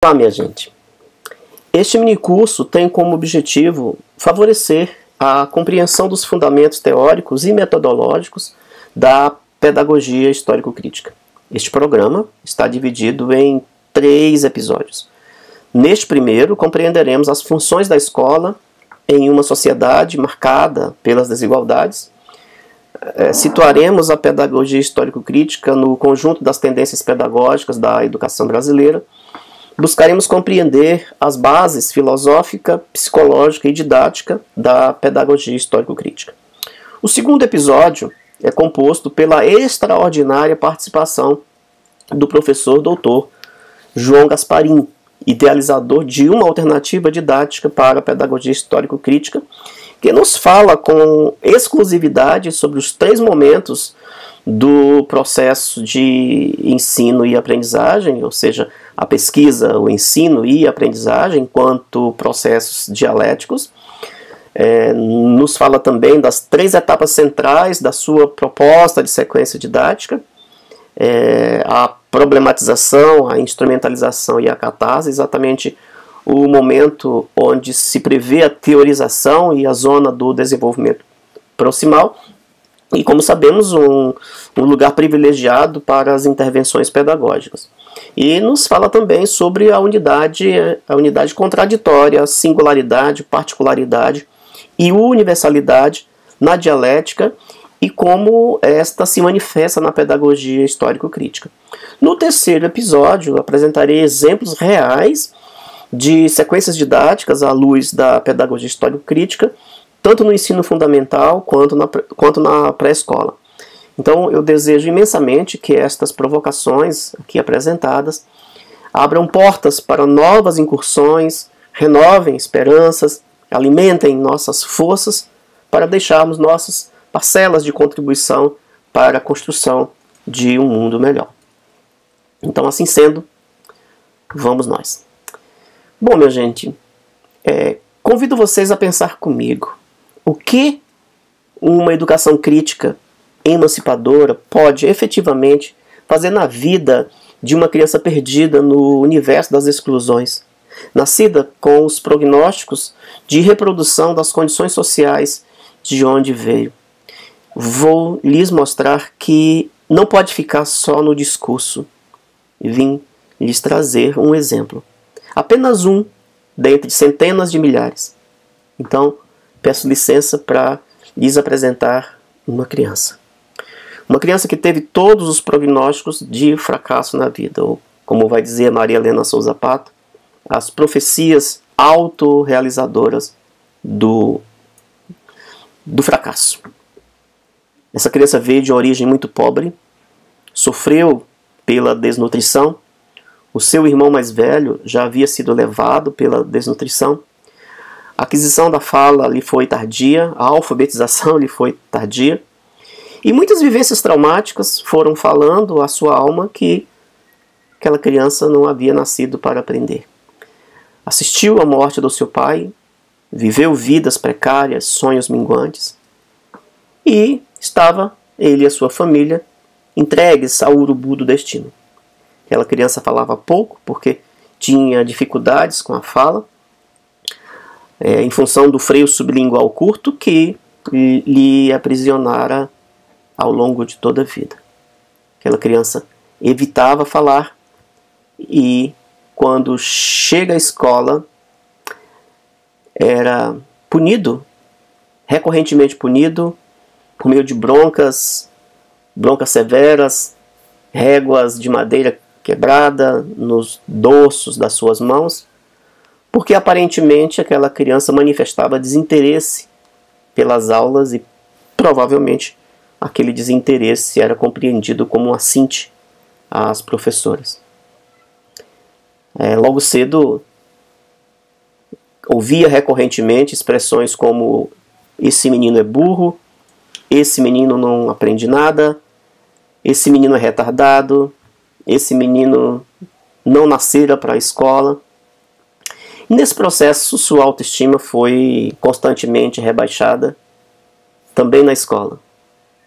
Olá, minha gente. Este minicurso tem como objetivo favorecer a compreensão dos fundamentos teóricos e metodológicos da pedagogia histórico-crítica. Este programa está dividido em 3 episódios. Neste primeiro, compreenderemos as funções da escola em uma sociedade marcada pelas desigualdades. Situaremos a pedagogia histórico-crítica no conjunto das tendências pedagógicas da educação brasileira. Buscaremos compreender as bases filosófica, psicológica e didática da pedagogia histórico-crítica. O segundo episódio é composto pela extraordinária participação do professor doutor João Gasparim, idealizador de uma alternativa didática para a pedagogia histórico-crítica, que nos fala com exclusividade sobre os 3 momentos do processo de ensino e aprendizagem, ou seja, a pesquisa, o ensino e a aprendizagem enquanto processos dialéticos. Nos fala também das 3 etapas centrais da sua proposta de sequência didática, a problematização, a instrumentalização e a catarse, exatamente o momento onde se prevê a teorização e a zona do desenvolvimento proximal, e, como sabemos, um lugar privilegiado para as intervenções pedagógicas. E nos fala também sobre a unidade contraditória, singularidade, particularidade e universalidade na dialética e como esta se manifesta na pedagogia histórico-crítica. No terceiro episódio, apresentarei exemplos reais de sequências didáticas à luz da pedagogia histórico-crítica, tanto no ensino fundamental quanto na pré-escola. Então, eu desejo imensamente que estas provocações aqui apresentadas abram portas para novas incursões, renovem esperanças, alimentem nossas forças para deixarmos nossas parcelas de contribuição para a construção de um mundo melhor. Então, assim sendo, vamos nós. Bom, minha gente, convido vocês a pensar comigo. O que uma educação crítica emancipadora pode efetivamente fazer na vida de uma criança perdida no universo das exclusões, nascida com os prognósticos de reprodução das condições sociais de onde veio? Vou lhes mostrar que não pode ficar só no discurso. Vim lhes trazer um exemplo. Apenas um dentre centenas de milhares. Então, peço licença para lhes apresentar uma criança. Uma criança que teve todos os prognósticos de fracasso na vida, ou, como vai dizer Maria Helena Souza Pato, as profecias autorrealizadoras do fracasso. Essa criança veio de origem muito pobre, sofreu pela desnutrição, o seu irmão mais velho já havia sido levado pela desnutrição, a aquisição da fala lhe foi tardia, a alfabetização lhe foi tardia, e muitas vivências traumáticas foram falando à sua alma que aquela criança não havia nascido para aprender. Assistiu à morte do seu pai, viveu vidas precárias, sonhos minguantes, e estava ele e a sua família entregues ao urubu do destino. Aquela criança falava pouco porque tinha dificuldades com a fala, em função do freio sublingual curto que lhe aprisionara ao longo de toda a vida. Aquela criança evitava falar e, quando chega à escola, era punido, recorrentemente punido, por meio de broncas severas, réguas de madeira quebrada nos dorsos das suas mãos, porque aparentemente aquela criança manifestava desinteresse pelas aulas e provavelmente aquele desinteresse era compreendido como um assinte às professoras. Logo cedo ouvia recorrentemente expressões como: esse menino é burro, esse menino não aprende nada, esse menino é retardado, esse menino não nascera para a escola. E nesse processo, sua autoestima foi constantemente rebaixada, também na escola,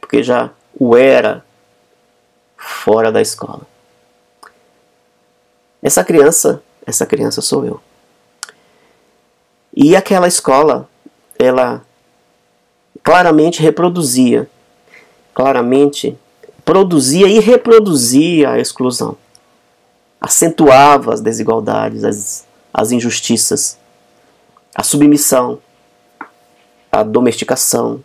porque já o era fora da escola. Essa criança essa criança sou eu. E aquela escola, ela claramente produzia e reproduzia a exclusão. Acentuava as desigualdades, as injustiças, a submissão, a domesticação,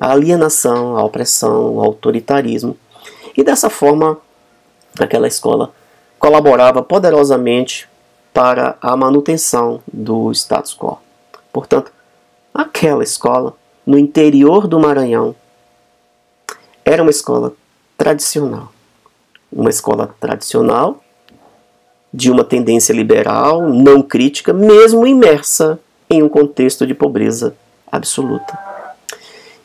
a alienação, a opressão, o autoritarismo. E dessa forma, aquela escola colaborava poderosamente para a manutenção do status quo. Portanto, aquela escola, no interior do Maranhão, era uma escola tradicional. Uma escola tradicional, de uma tendência liberal, não crítica, mesmo imersa em um contexto de pobreza absoluta.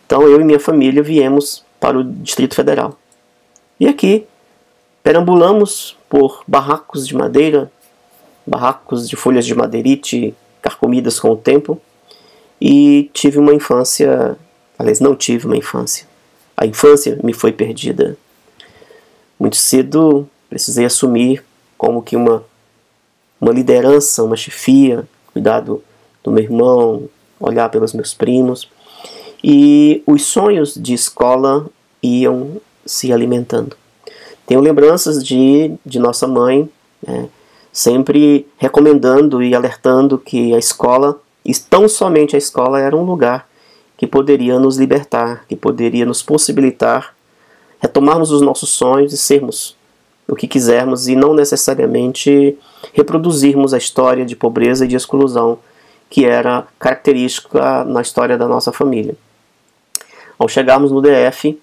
Então eu e minha família viemos para o Distrito Federal. E aqui perambulamos por barracos de madeira, barracos de folhas de madeirite carcomidas com o tempo, e tive uma infância, aliás, não tive uma infância. A infância me foi perdida. Muito cedo precisei assumir como que uma liderança, uma chefia, cuidar do meu irmão, olhar pelos meus primos. E os sonhos de escola iam se alimentando. Tenho lembranças de nossa mãe sempre recomendando e alertando que a escola, e tão somente a escola, era um lugar que poderia nos libertar, que poderia nos possibilitar retomarmos os nossos sonhos e sermos o que quisermos e não necessariamente reproduzirmos a história de pobreza e de exclusão que era característica na história da nossa família. Ao chegarmos no DF,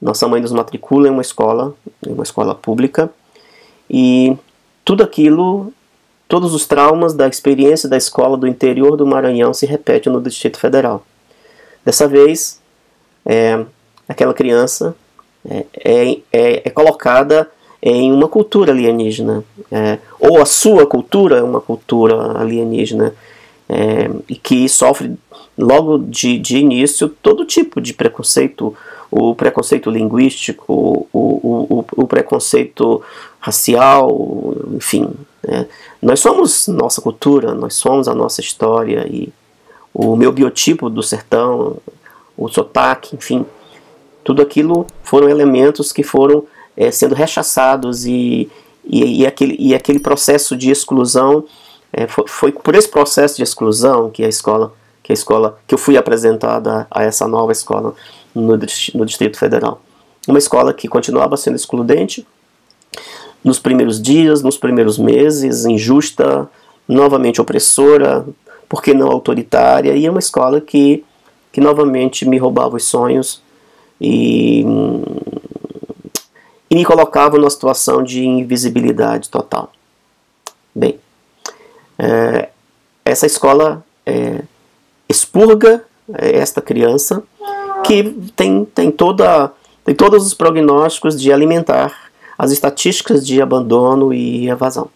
nossa mãe nos matricula em uma escola pública, e tudo aquilo, todos os traumas da experiência da escola do interior do Maranhão se repetem no Distrito Federal. Dessa vez, aquela criança é colocada em uma cultura alienígena, ou a sua cultura é uma cultura alienígena, e que sofre logo de início todo tipo de preconceito, o preconceito linguístico, o preconceito racial, enfim. Nós somos nossa cultura, nós somos a nossa história, e o meu biotipo do sertão, o sotaque, enfim, tudo aquilo foram elementos que foram sendo rechaçados, e aquele processo de exclusão, foi por esse processo de exclusão que eu fui apresentada a essa nova escola no Distrito Federal. Uma escola que continuava sendo excludente nos primeiros dias, nos primeiros meses, injusta, novamente opressora, por que não autoritária, e é uma escola que novamente me roubava os sonhos e me colocava numa situação de invisibilidade total. Bem, essa escola expurga esta criança, que tem todos os prognósticos de alimentar as estatísticas de abandono e evasão,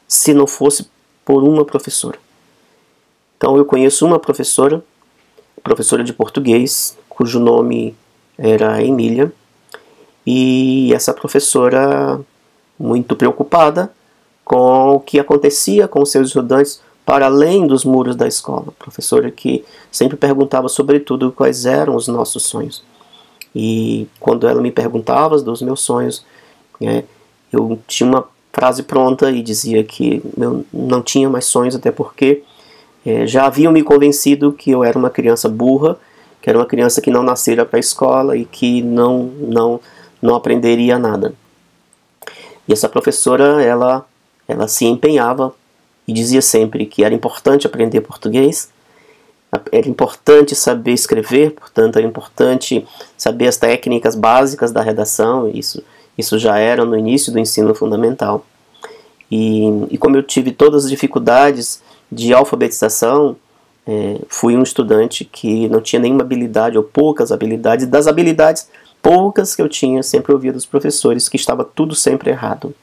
se não fosse por uma professora. Então eu conheço uma professora de português, cujo nome era Emília, e essa professora, muito preocupada com o que acontecia com os seus estudantes para além dos muros da escola. Professora que sempre perguntava sobretudo quais eram os nossos sonhos. E quando ela me perguntava dos meus sonhos, eu tinha uma frase pronta e dizia que eu não tinha mais sonhos, até porque já haviam me convencido que eu era uma criança burra, que era uma criança que não nascera para a escola e que não aprenderia nada. E essa professora, ela se empenhava e dizia sempre que era importante aprender português, era importante saber escrever, portanto era importante saber as técnicas básicas da redação. Isso já era no início do ensino fundamental. E como eu tive todas as dificuldades de alfabetização, fui um estudante que não tinha nenhuma habilidade ou poucas habilidades. Das habilidades poucas que eu tinha, sempre ouvia dos professores que estava tudo sempre errado.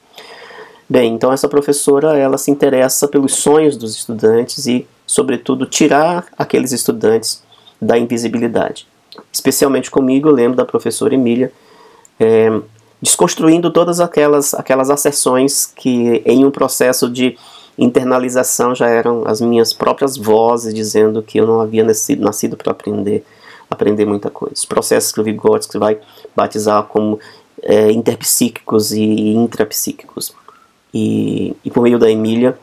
Bem, então essa professora, ela se interessa pelos sonhos dos estudantes e, sobretudo, tirar aqueles estudantes da invisibilidade. Especialmente comigo, eu lembro da professora Emília, desconstruindo todas aquelas asserções que em um processo de internalização já eram as minhas próprias vozes dizendo que eu não havia nascido para aprender muita coisa. Os processos que o Vygotsky vai batizar como interpsíquicos e intrapsíquicos. E por meio da Emília,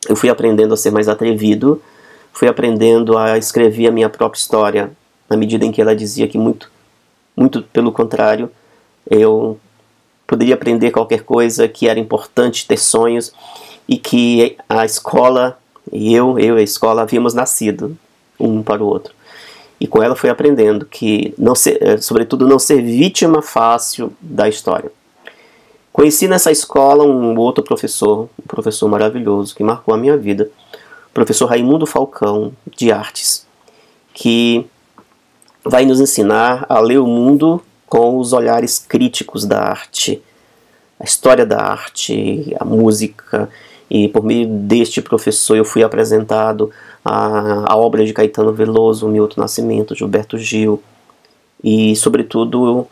eu fui aprendendo a ser mais atrevido, fui aprendendo a escrever a minha própria história, na medida em que ela dizia que muito pelo contrário, eu poderia aprender qualquer coisa, que era importante ter sonhos, e que a escola, e eu e a escola havíamos nascido um para o outro. E com ela fui aprendendo que, sobretudo, não ser vítima fácil da história. Conheci nessa escola um outro professor, um professor maravilhoso, que marcou a minha vida, o professor Raimundo Falcão, de artes, que vai nos ensinar a ler o mundo com os olhares críticos da arte, a história da arte, a música. E por meio deste professor eu fui apresentado a obra de Caetano Veloso, Milton Nascimento, Gilberto Gil. E sobretudo,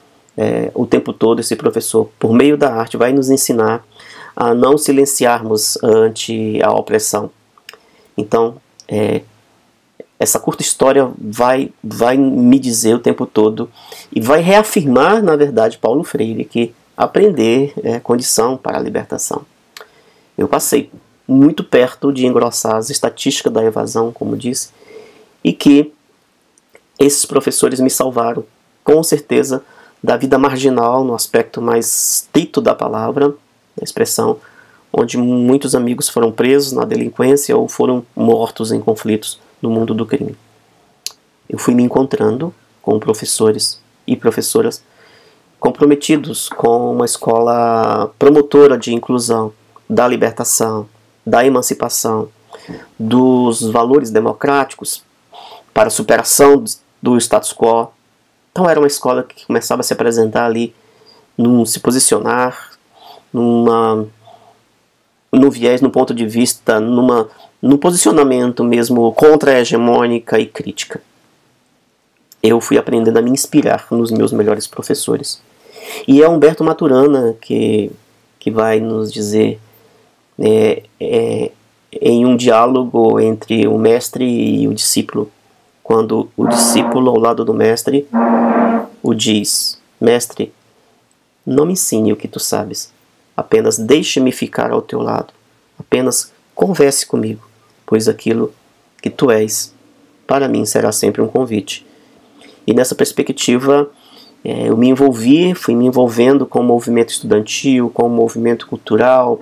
o tempo todo esse professor, por meio da arte, vai nos ensinar a não silenciarmos ante a opressão. Então, essa curta história vai me dizer o tempo todo e vai reafirmar, na verdade, Paulo Freire, que aprender é condição para a libertação. Eu passei muito perto de engrossar as estatísticas da evasão, como disse, e que esses professores me salvaram, com certeza, da vida marginal, no aspecto mais estrito da palavra, da expressão, onde muitos amigos foram presos na delinquência ou foram mortos em conflitos no mundo do crime. Eu fui me encontrando com professores e professoras comprometidos com uma escola promotora de inclusão, da libertação, da emancipação, dos valores democráticos para a superação do status quo. Então era uma escola que começava a se apresentar ali, se posicionar, no viés, no ponto de vista, no posicionamento mesmo contra-hegemônica e crítica. Eu fui aprendendo a me inspirar nos meus melhores professores. E é Humberto Maturana que vai nos dizer, em um diálogo entre o mestre e o discípulo, quando o discípulo ao lado do mestre o diz: mestre, não me ensine o que tu sabes, apenas deixe-me ficar ao teu lado, apenas converse comigo, pois aquilo que tu és, para mim será sempre um convite. E nessa perspectiva, eu fui me envolvendo com o movimento estudantil, com o movimento cultural.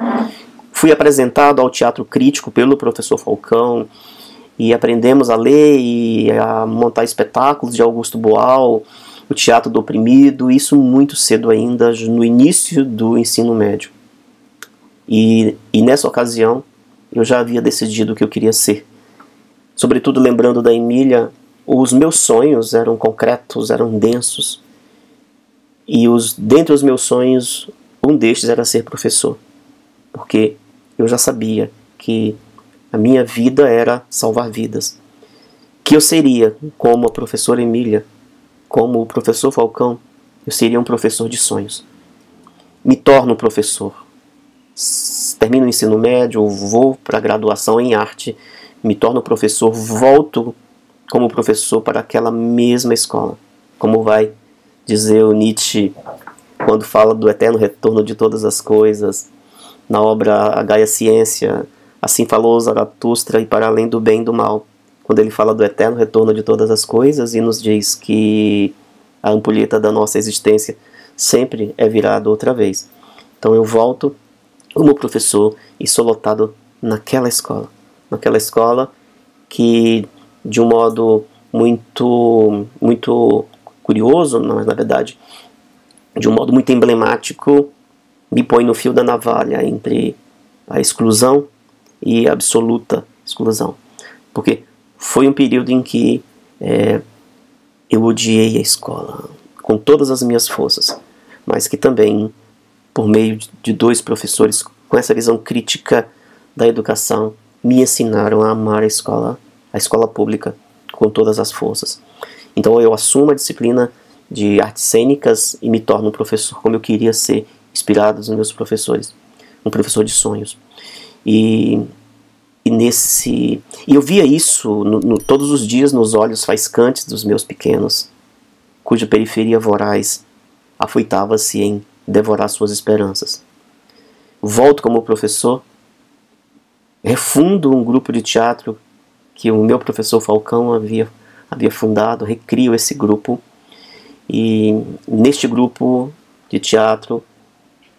Fui apresentado ao teatro crítico pelo professor Falcão e aprendemos a ler e a montar espetáculos de Augusto Boal, o Teatro do Oprimido, isso muito cedo ainda, no início do ensino médio. E nessa ocasião eu já havia decidido o que eu queria ser. Sobretudo lembrando da Emília, os meus sonhos eram concretos, eram densos. E dentre os meus sonhos, um destes era ser professor. Porque eu já sabia que a minha vida era salvar vidas. Que eu seria, como a professora Emília, como o professor Falcão, eu seria um professor de sonhos. Me torno professor. Termino o ensino médio, vou para a graduação em arte, me torno professor, volto como professor para aquela mesma escola. Como vai dizer o Nietzsche quando fala do eterno retorno de todas as coisas, na obra A Gaia Ciência, assim falou Zaratustra e para além do bem e do mal, quando ele fala do eterno retorno de todas as coisas e nos diz que a ampulheta da nossa existência sempre é virada outra vez. Então eu volto como professor e sou lotado naquela escola que de um modo muito curioso, mas na verdade de um modo muito emblemático, me põe no fio da navalha entre a exclusão e a absoluta exclusão. Porque foi um período em que eu odiei a escola com todas as minhas forças, mas que também, por meio de dois professores com essa visão crítica da educação, me ensinaram a amar a escola pública com todas as forças. Então eu assumo a disciplina de artes cênicas e me torno um professor como eu queria ser, inspirado nos meus professores, um professor de sonhos. E eu via isso todos os dias nos olhos faiscantes dos meus pequenos, cuja periferia voraz afoitava-se em devorar suas esperanças. Volto como professor, refundo um grupo de teatro que o meu professor Falcão havia fundado, recrio esse grupo, e neste grupo de teatro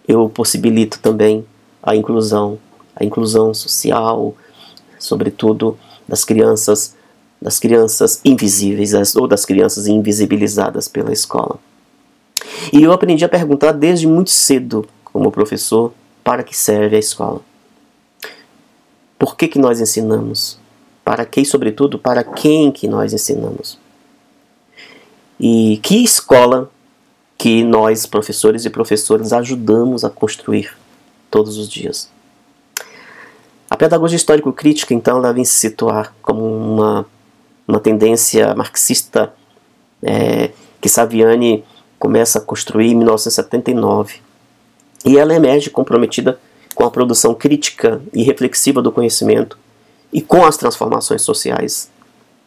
eu possibilito também a inclusão social, sobretudo das crianças invisíveis ou das crianças invisibilizadas pela escola. E eu aprendi a perguntar desde muito cedo, como professor, para que serve a escola? Por que nós ensinamos? Para que e, sobretudo, para quem que nós ensinamos? E que escola que nós, professores e professoras, ajudamos a construir todos os dias? A pedagogia histórico-crítica, então, ela vem se situar como uma tendência marxista que Saviani começa a construir em 1979. E ela emerge comprometida com a produção crítica e reflexiva do conhecimento e com as transformações sociais,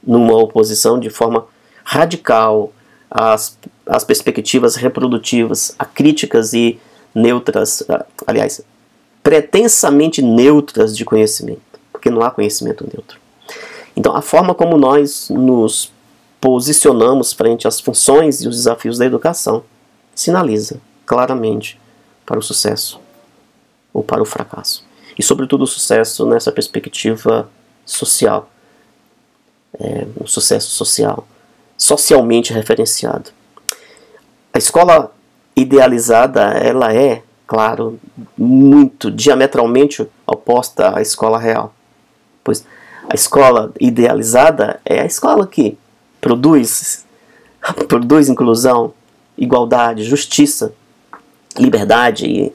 numa oposição de forma radical às perspectivas reprodutivas, a críticas e neutras, aliás, pretensamente neutras de conhecimento, porque não há conhecimento neutro. Então, a forma como nós nos posicionamos frente às funções e os desafios da educação sinaliza claramente para o sucesso ou para o fracasso. E, sobretudo, o sucesso nessa perspectiva social, um sucesso social, socialmente referenciado. A escola idealizada, ela é, claro, muito diametralmente oposta à escola real. Pois a escola idealizada é a escola que produz inclusão, igualdade, justiça, liberdade,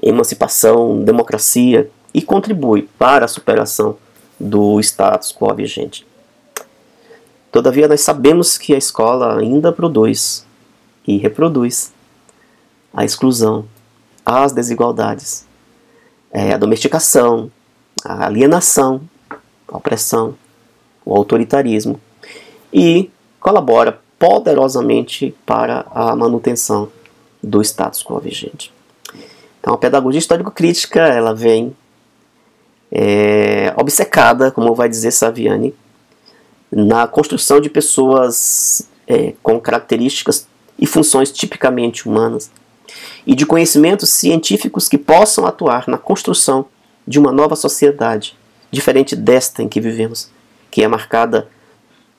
emancipação, democracia e contribui para a superação do status quo vigente. Todavia, nós sabemos que a escola ainda produz e reproduz a exclusão, as desigualdades, a domesticação, a alienação, a opressão, o autoritarismo e colabora poderosamente para a manutenção do status quo vigente. Então, a pedagogia histórico-crítica, ela vem obcecada, como vai dizer Saviani, na construção de pessoas com características e funções tipicamente humanas e de conhecimentos científicos que possam atuar na construção de uma nova sociedade, diferente desta em que vivemos, que é marcada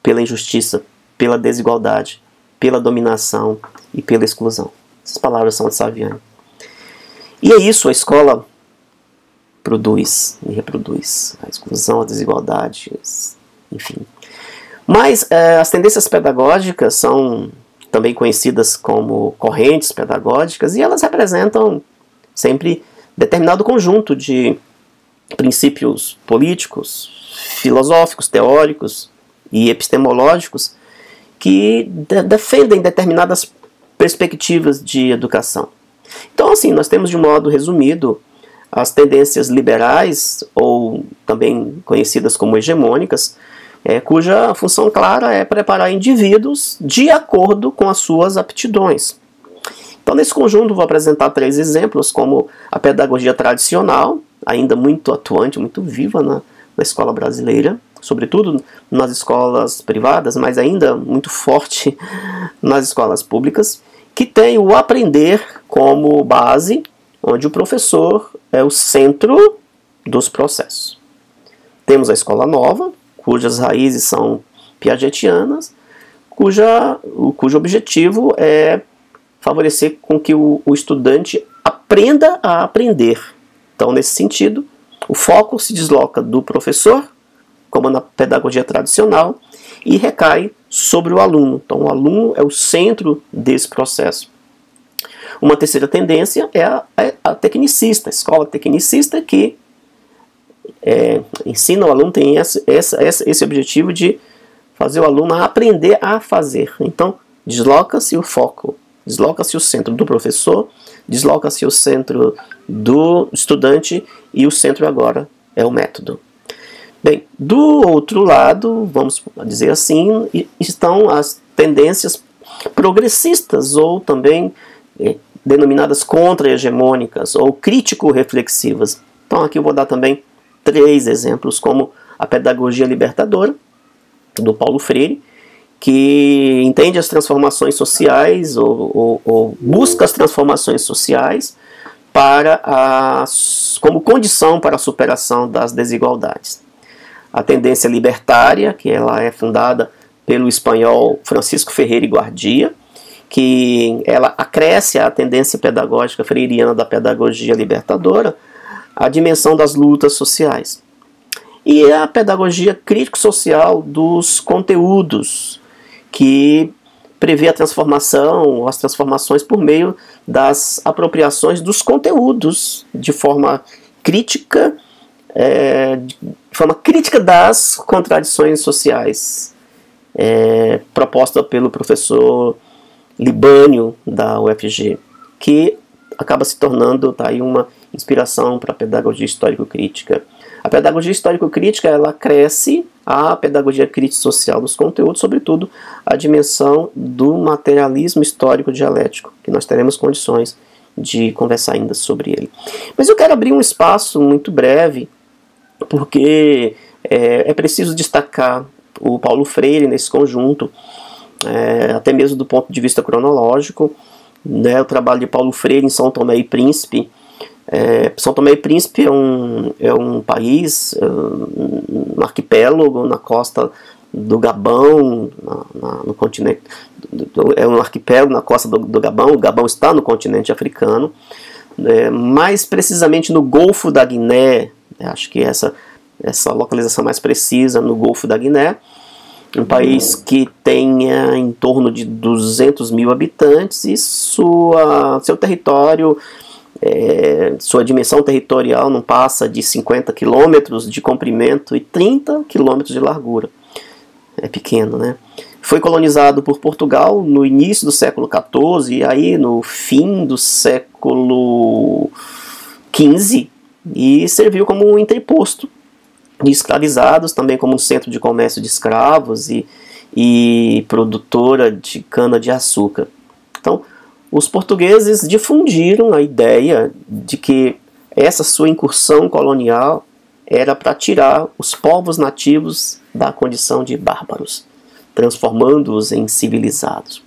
pela injustiça, pela desigualdade, pela dominação e pela exclusão. Essas palavras são de Saviani. E é isso, a escola produz e reproduz a exclusão, a desigualdade, enfim. Mas as tendências pedagógicas são também conhecidas como correntes pedagógicas e elas representam sempre determinado conjunto de princípios políticos, filosóficos, teóricos e epistemológicos que defendem determinadas perspectivas de educação. Então, assim, nós temos de um modo resumido as tendências liberais, ou também conhecidas como hegemônicas, cuja função clara é preparar indivíduos de acordo com as suas aptidões. Então, nesse conjunto, vou apresentar 3 exemplos, como a pedagogia tradicional, ainda muito atuante, muito viva na escola brasileira, sobretudo nas escolas privadas, mas ainda muito forte nas escolas públicas, que tem o aprender como base, onde o professor é o centro dos processos. Temos a escola nova, cujas raízes são piagetianas, cujo objetivo é favorecer com que o estudante aprenda a aprender. Então, nesse sentido, o foco se desloca do professor, como na pedagogia tradicional, e recai sobre o aluno. Então, o aluno é o centro desse processo. Uma terceira tendência é a tecnicista, a escola tecnicista que ensina o aluno, tem esse objetivo de fazer o aluno aprender a fazer. Então, desloca-se o foco, desloca-se o centro do professor, desloca-se o centro do estudante e o centro agora é o método. Bem, do outro lado, vamos dizer assim, estão as tendências progressistas ou também denominadas contra-hegemônicas ou crítico-reflexivas. Então aqui eu vou dar também 3 exemplos, como a pedagogia libertadora, do Paulo Freire, que entende as transformações sociais ou busca as transformações sociais como condição para a superação das desigualdades. A tendência libertária, que ela é fundada pelo espanhol Francisco Ferreira y Guardia, que ela acresce à tendência pedagógica freiriana da pedagogia libertadora a dimensão das lutas sociais. E a pedagogia crítico-social dos conteúdos, que prevê a transformação, as transformações por meio das apropriações dos conteúdos de forma crítica, das contradições sociais, proposta pelo professor Libânio da UFG, que acaba se tornando aí uma inspiração para a pedagogia histórico-crítica. A pedagogia histórico-crítica ela cresce a pedagogia crítico-social dos conteúdos, sobretudo a dimensão do materialismo histórico dialético, que nós teremos condições de conversar ainda sobre ele. Mas eu quero abrir um espaço muito breve, porque é preciso destacar o Paulo Freire nesse conjunto, até mesmo do ponto de vista cronológico, né, o trabalho de Paulo Freire em São Tomé e Príncipe. São Tomé e Príncipe é um país, um arquipélago na costa do Gabão, no continente, é um arquipélago na costa do Gabão. O Gabão está no continente africano, mais precisamente no Golfo da Guiné. Acho que essa localização mais precisa, no Golfo da Guiné, um país que tem em torno de 200 mil habitantes e seu território, sua dimensão territorial não passa de 50 quilômetros de comprimento e 30 quilômetros de largura. É pequeno, né? Foi colonizado por Portugal no início do século XIV e aí no fim do século XV, e serviu como um entreposto de escravizados, também como um centro de comércio de escravos e produtora de cana-de-açúcar. Então, os portugueses difundiram a ideia de que essa sua incursão colonial era para tirar os povos nativos da condição de bárbaros, transformando-os em civilizados.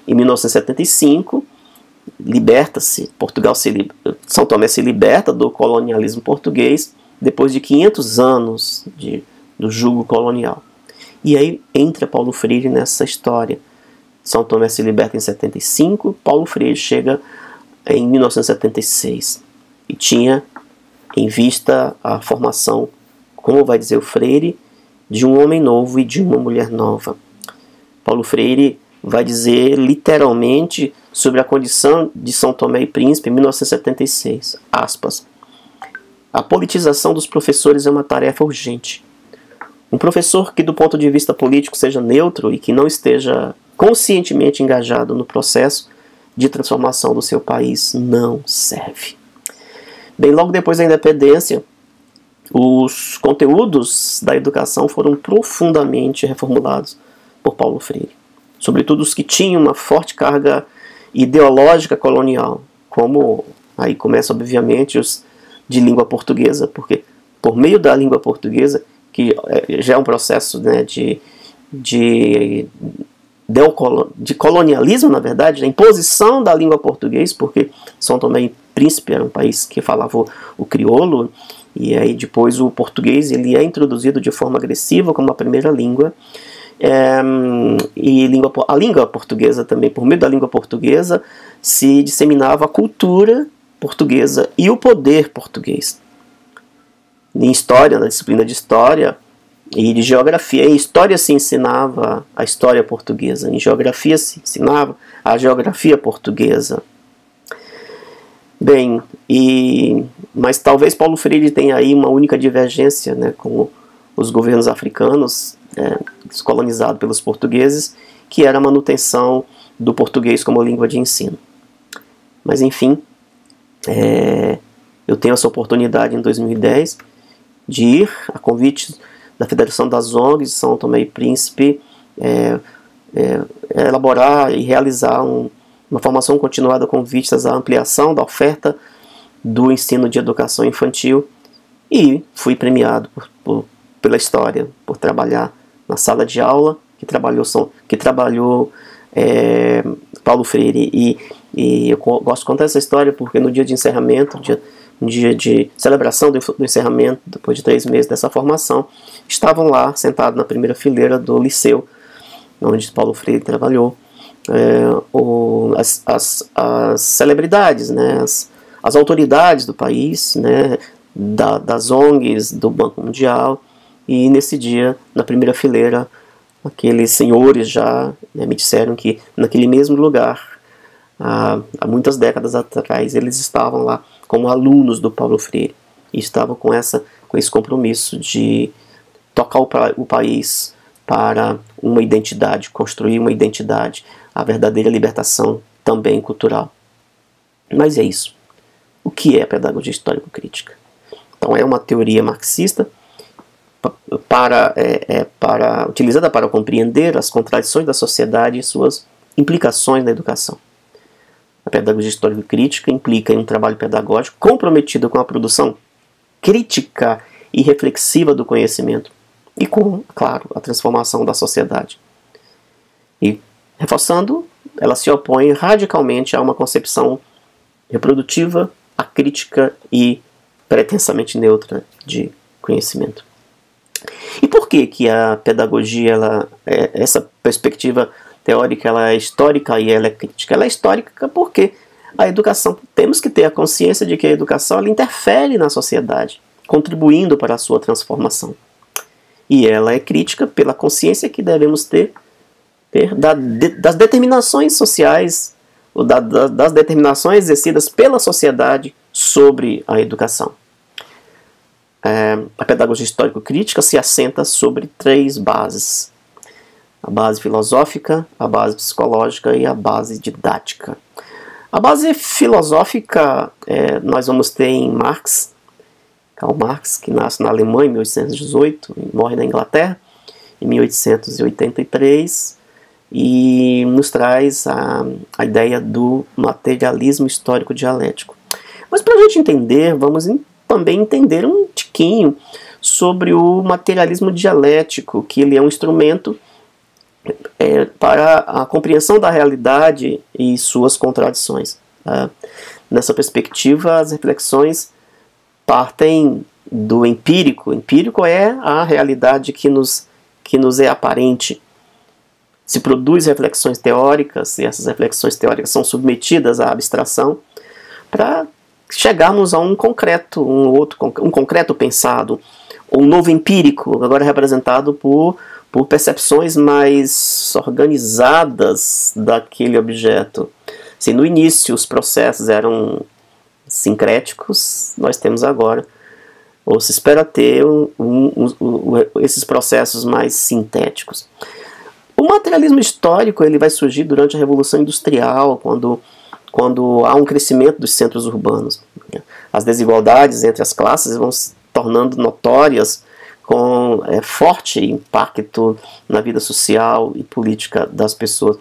Em 1975, São Tomé se liberta do colonialismo português depois de 500 anos do jugo colonial. E aí entra Paulo Freire nessa história. São Tomé se liberta em 75, Paulo Freire chega em 1976 e tinha em vista a formação, como vai dizer o Freire, de um homem novo e de uma mulher nova. Paulo Freire vai dizer literalmente sobre a condição de São Tomé e Príncipe em 1976, aspas: a politização dos professores é uma tarefa urgente. Um professor que do ponto de vista político seja neutro e que não esteja conscientemente engajado no processo de transformação do seu país não serve. Bem, logo depois da independência, os conteúdos da educação foram profundamente reformulados por Paulo Freire, sobretudo os que tinham uma forte carga ideológica colonial, como aí começa obviamente os de língua portuguesa, porque por meio da língua portuguesa, que já é um processo, né, de colonialismo, na verdade, da imposição da língua portuguesa, porque São Tomé e Príncipe era um país que falava o crioulo, e aí depois o português ele é introduzido de forma agressiva como a primeira língua, e a língua portuguesa também, por meio da língua portuguesa, se disseminava a cultura portuguesa e o poder português. Em história, na disciplina de história e de geografia, em história se ensinava a história portuguesa, em geografia se ensinava a geografia portuguesa. Bem, mas talvez Paulo Freire tenha aí uma única divergência, né, com os governos africanos, colonizados pelos portugueses, que era a manutenção do português como língua de ensino. Mas enfim, eu tenho essa oportunidade em 2010 de ir a convite da Federação das ONGs de São Tomé e Príncipe, elaborar e realizar uma formação continuada com vistas à ampliação da oferta do ensino de educação infantil, e fui premiado pela história, por trabalhar na sala de aula que trabalhou Paulo Freire. E eu gosto de contar essa história porque no dia de encerramento, no dia de celebração do encerramento, depois de 3 meses dessa formação, estavam lá sentados na primeira fileira do liceu onde Paulo Freire trabalhou, as celebridades, né, as autoridades do país, né, das ONGs, do Banco Mundial. E nesse dia, na primeira fileira, aqueles senhores já, né, me disseram que naquele mesmo lugar, há muitas décadas atrás, eles estavam lá como alunos do Paulo Freire e estavam com esse compromisso de tocar o país para uma identidade, construir uma identidade, a verdadeira libertação também cultural. Mas é isso. O que é a pedagogia histórico-crítica? Então é uma teoria marxista utilizada para compreender as contradições da sociedade e suas implicações na educação. A pedagogia histórico-crítica implica em um trabalho pedagógico comprometido com a produção crítica e reflexiva do conhecimento e com, claro, a transformação da sociedade. E, reforçando, ela se opõe radicalmente a uma concepção reprodutiva, acrítica e pretensamente neutra de conhecimento. E por que a pedagogia, essa perspectiva teórica, ela é histórica e ela é crítica? Ela é histórica porque a educação, temos que ter a consciência de que a educação ela interfere na sociedade, contribuindo para a sua transformação. E ela é crítica pela consciência que devemos ter das determinações sociais, ou das determinações exercidas pela sociedade sobre a educação. A pedagogia histórico-crítica se assenta sobre 3 bases: a base filosófica, a base psicológica e a base didática. A base filosófica nós vamos ter em Marx, Karl Marx, que nasce na Alemanha em 1818 e morre na Inglaterra em 1883, e nos traz a ideia do materialismo histórico dialético. Mas para a gente entender, vamos também entender um tiquinho sobre o materialismo dialético, que ele é um instrumento para a compreensão da realidade e suas contradições. Nessa perspectiva, as reflexões partem do empírico. O empírico é a realidade que nos é aparente. Se produz reflexões teóricas, e essas reflexões teóricas são submetidas à abstração para chegarmos a um concreto, um concreto pensado, um novo empírico, agora representado por percepções mais organizadas daquele objeto. Se no início os processos eram sincréticos, nós temos agora, ou se espera ter, esses processos mais sintéticos. O materialismo histórico ele vai surgir durante a Revolução Industrial, quando há um crescimento dos centros urbanos. As desigualdades entre as classes vão se tornando notórias, com forte impacto na vida social e política das pessoas.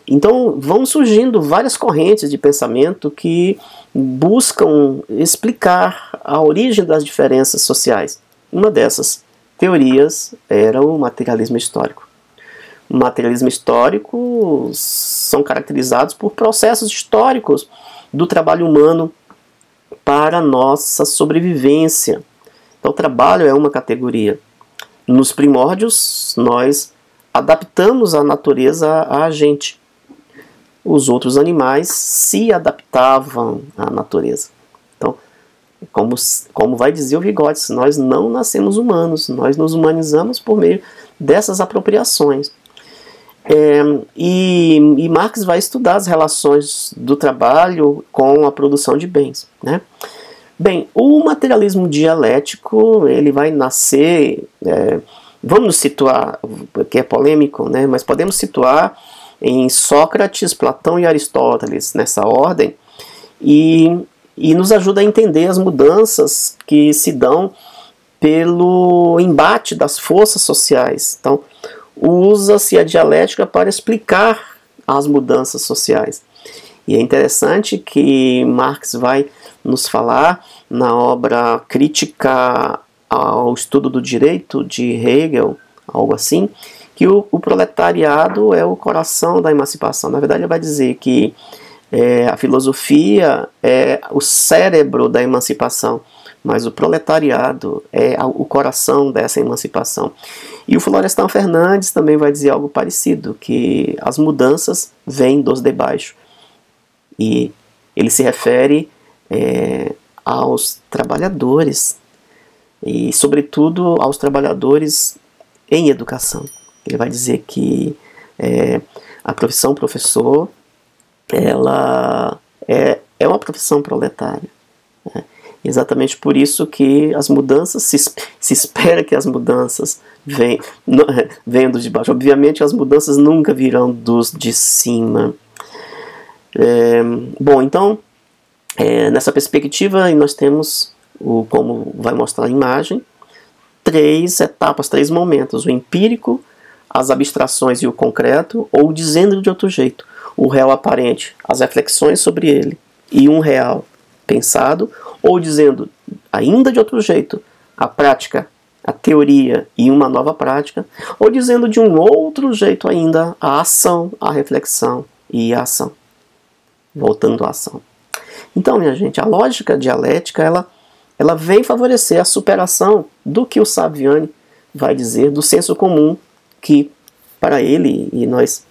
Então vão surgindo várias correntes de pensamento que buscam explicar a origem das diferenças sociais. Uma dessas teorias era o materialismo histórico. O materialismo histórico são caracterizados por processos históricos do trabalho humano para a nossa sobrevivência. Então o trabalho é uma categoria. Nos primórdios, nós adaptamos a natureza a gente. Os outros animais se adaptavam à natureza. Então, como vai dizer o Vygotsky, nós não nascemos humanos, nós nos humanizamos por meio dessas apropriações. E Marx vai estudar as relações do trabalho com a produção de bens, né? Bem, o materialismo dialético ele vai nascer Vamos nos situar, que é polêmico, né? Mas podemos situar em Sócrates, Platão e Aristóteles, nessa ordem, e nos ajuda a entender as mudanças que se dão pelo embate das forças sociais. Então, usa-se a dialética para explicar as mudanças sociais. E é interessante que Marx vai nos falar na obra Crítica ao Estudo do Direito, de Hegel, algo assim, que o proletariado é o coração da emancipação. Na verdade, ele vai dizer que a filosofia é o cérebro da emancipação, mas o proletariado é o coração dessa emancipação. E o Florestan Fernandes também vai dizer algo parecido, que as mudanças vêm dos de baixo. E ele se refere aos trabalhadores, e sobretudo aos trabalhadores em educação. Ele vai dizer que a profissão professor, ela é uma profissão proletária. Exatamente por isso que as mudanças, se espera que as mudanças venham dos de baixo. Obviamente as mudanças nunca virão dos de cima. Bom, então, nessa perspectiva nós temos, como vai mostrar a imagem, 3 etapas, 3 momentos: o empírico, as abstrações e o concreto, ou dizendo de outro jeito, o real aparente, as reflexões sobre ele, e um real pensado, ou dizendo ainda de outro jeito, a prática, a teoria e uma nova prática, ou dizendo de um outro jeito ainda, a ação, a reflexão e a ação. Voltando à ação. Então, minha gente, a lógica dialética, ela vem favorecer a superação do que o Saviani vai dizer do senso comum, que para ele, e nós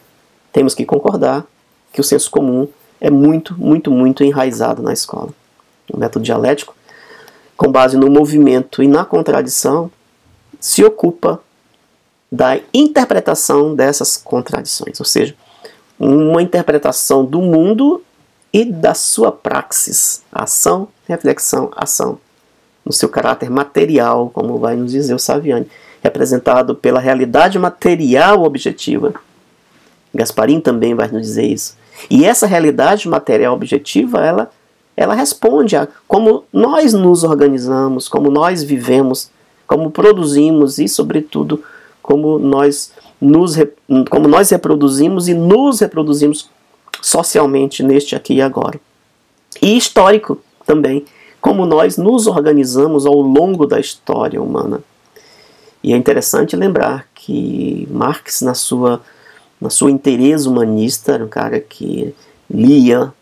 temos que concordar, que o senso comum é muito, muito, muito enraizado na escola. O método dialético, com base no movimento e na contradição, se ocupa da interpretação dessas contradições, ou seja, uma interpretação do mundo e da sua praxis, ação, reflexão, ação, no seu caráter material, como vai nos dizer o Saviani, representado pela realidade material objetiva. Gasparin também vai nos dizer isso. E essa realidade material objetiva, ela responde a como nós nos organizamos, como nós vivemos, como produzimos e, sobretudo, como nós reproduzimos e nos reproduzimos socialmente neste aqui e agora. E histórico também, como nós nos organizamos ao longo da história humana. E é interessante lembrar que Marx, na sua inteireza humanista, era um cara que lia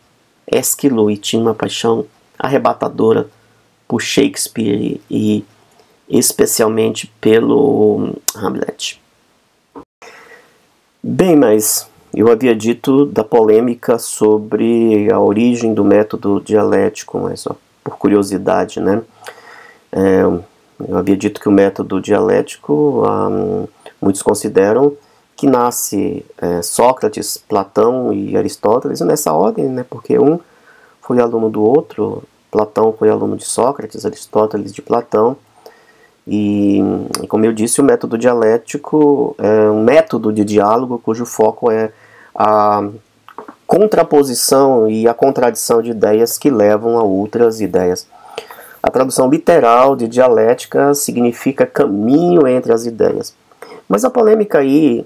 Ésquilo e tinha uma paixão arrebatadora por Shakespeare e especialmente pelo Hamlet. Bem, mas eu havia dito da polêmica sobre a origem do método dialético, mas só por curiosidade, né? Eu havia dito que o método dialético, muitos consideram que nasce Sócrates, Platão e Aristóteles nessa ordem, né? Porque um foi aluno do outro, Platão foi aluno de Sócrates, Aristóteles de Platão. E como eu disse, o método dialético é um método de diálogo cujo foco é a contraposição e a contradição de ideias que levam a outras ideias. A tradução literal de dialética significa caminho entre as ideias. Mas a polêmica aí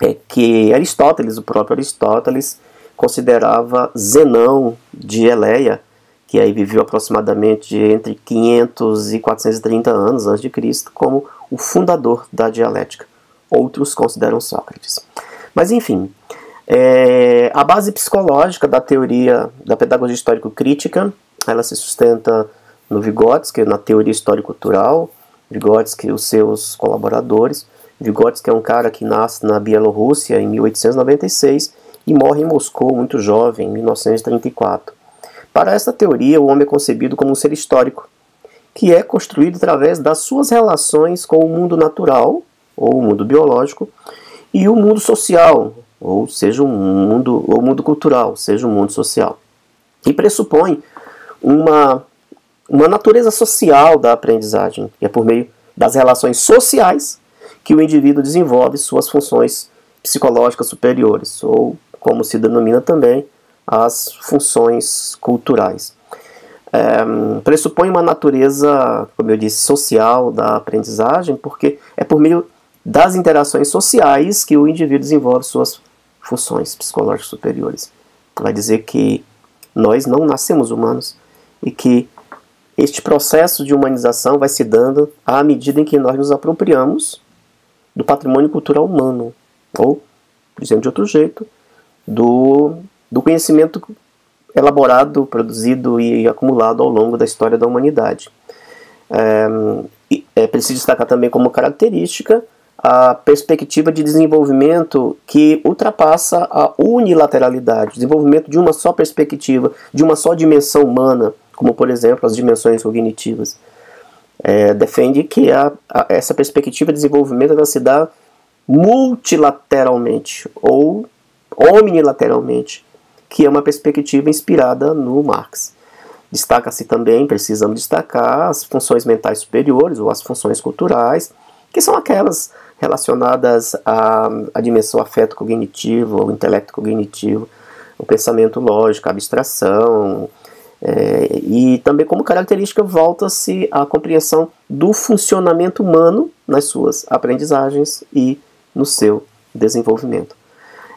é que Aristóteles, o próprio Aristóteles, considerava Zenão de Eleia, que aí viveu aproximadamente entre 500 e 430 anos antes de Cristo, como o fundador da dialética. Outros consideram Sócrates. Mas enfim, a base psicológica da teoria da pedagogia histórico-crítica, ela se sustenta no Vygotsky, na teoria histórico-cultural, Vygotsky e os seus colaboradores. Vygotsky é um cara que nasce na Bielorrússia em 1896 e morre em Moscou muito jovem, em 1934. Para esta teoria, o homem é concebido como um ser histórico, que é construído através das suas relações com o mundo natural, ou o mundo biológico, e o mundo social, ou seja, o mundo cultural, seja o mundo social. E pressupõe uma natureza social da aprendizagem, que é por meio das relações sociais que o indivíduo desenvolve suas funções psicológicas superiores, ou, como se denomina também, as funções culturais. Pressupõe uma natureza, como eu disse, social da aprendizagem, porque é por meio das interações sociais que o indivíduo desenvolve suas funções psicológicas superiores. Vai dizer que nós não nascemos humanos e que este processo de humanização vai se dando à medida em que nós nos apropriamos do patrimônio cultural humano, ou, dizendo de outro jeito, do conhecimento elaborado, produzido e acumulado ao longo da história da humanidade. É preciso destacar também como característica a perspectiva de desenvolvimento que ultrapassa a unilateralidade, desenvolvimento de uma só perspectiva, de uma só dimensão humana, como, por exemplo, as dimensões cognitivas. Defende que essa perspectiva de desenvolvimento deve se dar multilateralmente ou omnilateralmente, que é uma perspectiva inspirada no Marx. Destaca-se também, precisamos destacar, as funções mentais superiores ou as funções culturais, que são aquelas relacionadas à dimensão afeto-cognitivo, ao intelecto cognitivo, o pensamento lógico, a abstração, e também como característica volta-se à compreensão do funcionamento humano nas suas aprendizagens e no seu desenvolvimento.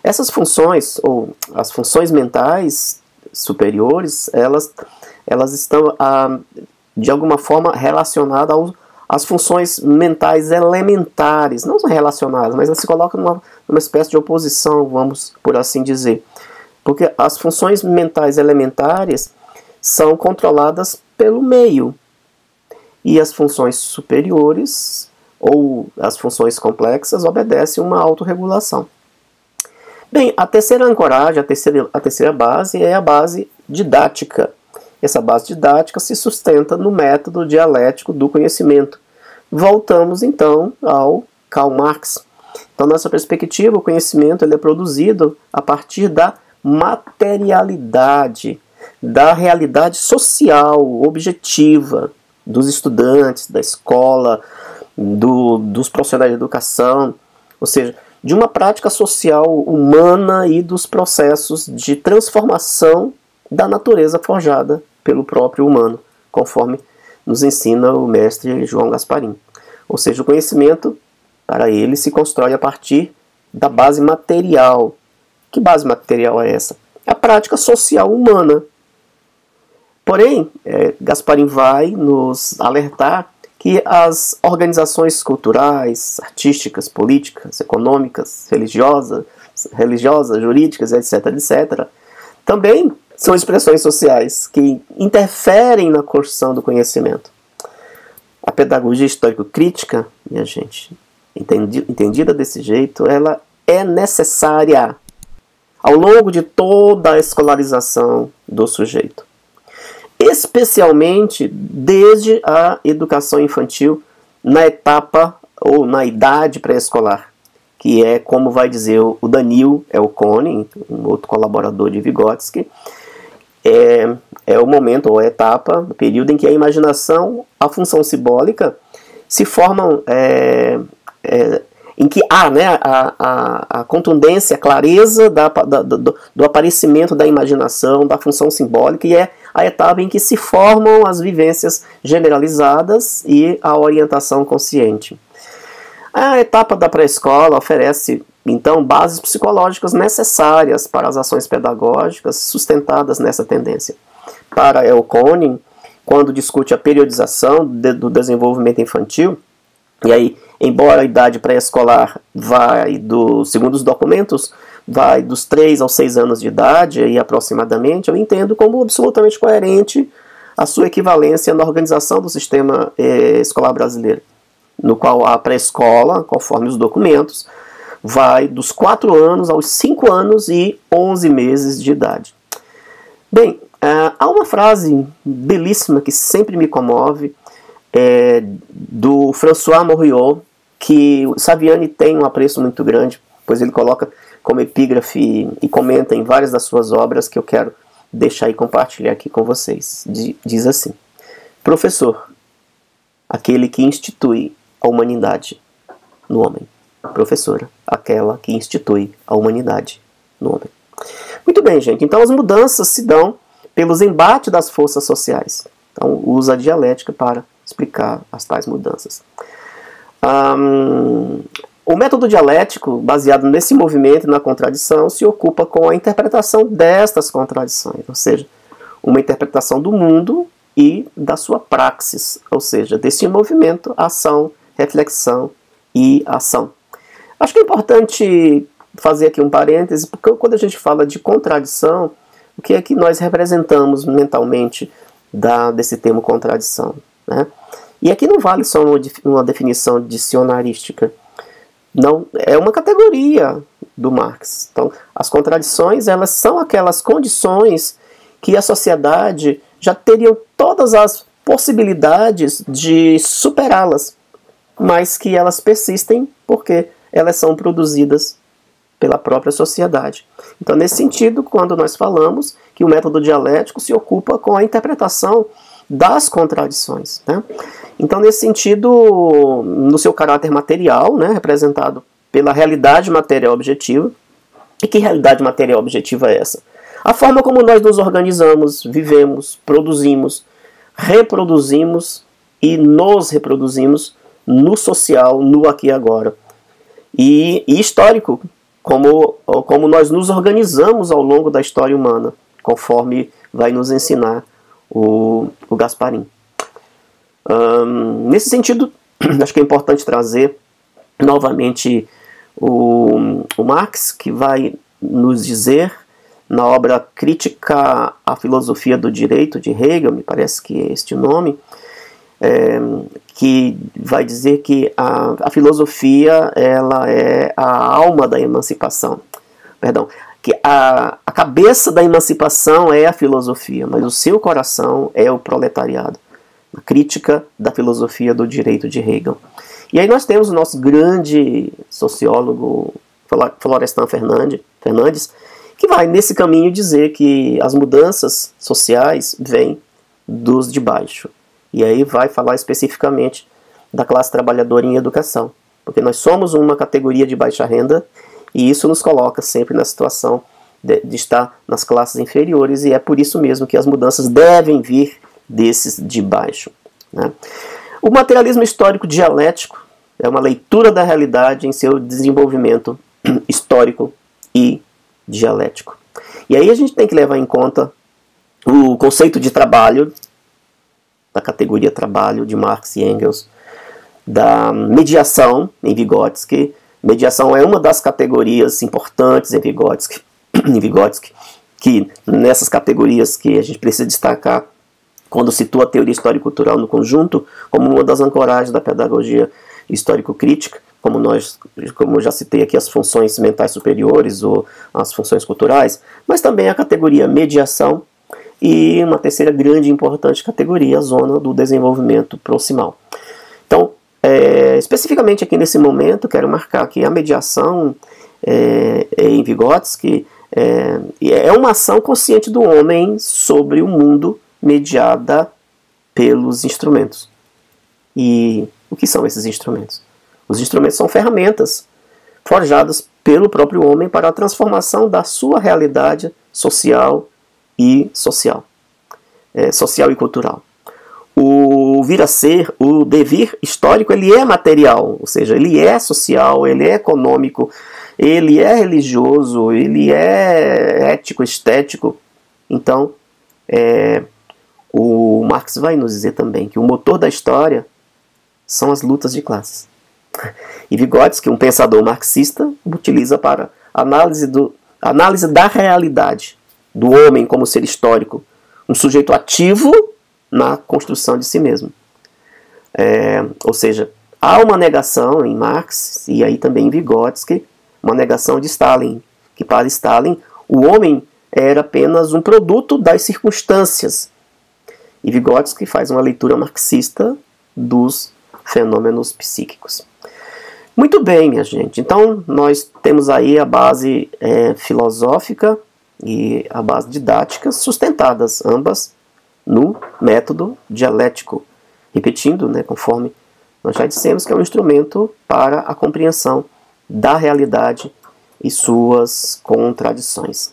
Essas funções, ou as funções mentais superiores, elas estão de alguma forma relacionadas às funções mentais elementares, não são relacionadas, mas elas se colocam numa espécie de oposição, vamos por assim dizer. Porque as funções mentais elementares são controladas pelo meio, e as funções superiores, ou as funções complexas, obedecem uma autorregulação. Bem, a terceira ancoragem, a terceira base é a base didática. Essa base didática se sustenta no método dialético do conhecimento. Voltamos então ao Karl Marx. Então, nessa perspectiva, o conhecimento ele é produzido a partir da materialidade, da realidade social, objetiva, dos estudantes, da escola, dos profissionais de educação, ou seja, de uma prática social humana e dos processos de transformação da natureza forjada pelo próprio humano, conforme nos ensina o mestre João Gasparim. Ou seja, o conhecimento, para ele, se constrói a partir da base material. Que base material é essa? A prática social humana. Porém, Gasparim vai nos alertar que as organizações culturais, artísticas, políticas, econômicas, religiosas, jurídicas, etc., também são expressões sociais que interferem na construção do conhecimento. A pedagogia histórico-crítica, minha gente, entendida desse jeito, ela é necessária ao longo de toda a escolarização do sujeito. Especialmente desde a educação infantil, na etapa ou na idade pré-escolar, que é, como vai dizer o Daniel Elkony, um outro colaborador de Vygotsky, é o momento ou a etapa, o período em que a imaginação, a função simbólica, se formam, em que há a contundência, a clareza do aparecimento da imaginação, da função simbólica, e é a etapa em que se formam as vivências generalizadas e a orientação consciente. A etapa da pré-escola oferece, então, bases psicológicas necessárias para as ações pedagógicas sustentadas nessa tendência. Para Elkony, quando discute a periodização do desenvolvimento infantil, e aí, embora a idade pré-escolar vai, segundo os documentos, vai dos 3 aos 6 anos de idade, aí, aproximadamente, eu entendo como absolutamente coerente a sua equivalência na organização do sistema escolar brasileiro, no qual a pré-escola, conforme os documentos, vai dos 4 anos aos 5 anos e 11 meses de idade. Bem, há uma frase belíssima que sempre me comove, do François Mouriot, que o Saviani tem um apreço muito grande, pois ele coloca como epígrafe e comenta em várias das suas obras, que eu quero deixar e compartilhar aqui com vocês. Diz assim: professor, aquele que institui a humanidade, no homem. Professora, aquela que institui a humanidade no homem. Muito bem, gente. Então as mudanças se dão pelos embates das forças sociais. Então usa a dialética para explicar as tais mudanças. O método dialético, baseado nesse movimento e na contradição, se ocupa com a interpretação destas contradições, ou seja, uma interpretação do mundo e da sua praxis, ou seja, desse movimento, ação, reflexão e ação. Acho que é importante fazer aqui um parêntese, porque quando a gente fala de contradição, o que é que nós representamos mentalmente desse termo contradição, né? E aqui não vale só uma definição dicionarística, não, é uma categoria do Marx. Então, as contradições, elas são aquelas condições que a sociedade já teria todas as possibilidades de superá-las, mas que elas persistem porque elas são produzidas pela própria sociedade. Então, nesse sentido, quando nós falamos que o método dialético se ocupa com a interpretação das contradições, né? Então, nesse sentido, no seu caráter material, né, representado pela realidade material objetiva. E que realidade material objetiva é essa? A forma como nós nos organizamos, vivemos, produzimos, reproduzimos e nos reproduzimos no social, no aqui e agora. E histórico, como nós nos organizamos ao longo da história humana, conforme vai nos ensinar o Gasparin. Nesse sentido, acho que é importante trazer novamente o Marx, que vai nos dizer na obra Crítica à Filosofia do Direito, de Hegel, me parece que é este o nome, que vai dizer que a filosofia ela é a alma da emancipação. Perdão, que a cabeça da emancipação é a filosofia, mas o seu coração é o proletariado. A Crítica da Filosofia do Direito de Hegel. E aí nós temos o nosso grande sociólogo Florestan Fernandes, que vai nesse caminho dizer que as mudanças sociais vêm dos de baixo. E aí vai falar especificamente da classe trabalhadora em educação. Porque nós somos uma categoria de baixa renda e isso nos coloca sempre na situação de estar nas classes inferiores, e é por isso mesmo que as mudanças devem vir desses de baixo, né? O materialismo histórico dialético é uma leitura da realidade em seu desenvolvimento histórico e dialético. E aí a gente tem que levar em conta o conceito de trabalho, da categoria trabalho de Marx e Engels, da mediação em Vygotsky. Mediação é uma das categorias importantes em Vygotsky, que nessas categorias que a gente precisa destacar quando situa a teoria histórico-cultural no conjunto, como uma das ancoragens da pedagogia histórico-crítica, como eu já citei aqui as funções mentais superiores ou as funções culturais, mas também a categoria mediação e uma terceira grande e importante categoria, a zona do desenvolvimento proximal. Então, especificamente aqui nesse momento, quero marcar que a mediação em Vygotsky é uma ação consciente do homem sobre o mundo mediada pelos instrumentos. E o que são esses instrumentos? Os instrumentos são ferramentas forjadas pelo próprio homem para a transformação da sua realidade social e cultural. O vir a ser, o devir histórico, ele é material, ou seja, ele é social, ele é econômico, ele é religioso, ele é ético, estético. Então, o Marx vai nos dizer também que o motor da história são as lutas de classes. E Vygotsky, um pensador marxista, utiliza para análise da realidade do homem como ser histórico, um sujeito ativo na construção de si mesmo. Ou seja, há uma negação em Marx, e aí também em Vygotsky, uma negação de Stalin, que para Stalin o homem era apenas um produto das circunstâncias. E Vygotsky faz uma leitura marxista dos fenômenos psíquicos. Muito bem, minha gente. Então, nós temos aí a base filosófica e a base didática sustentadas, ambas no método dialético. Repetindo, né, conforme Nós já dissemos que é um instrumento para a compreensão da realidade e suas contradições.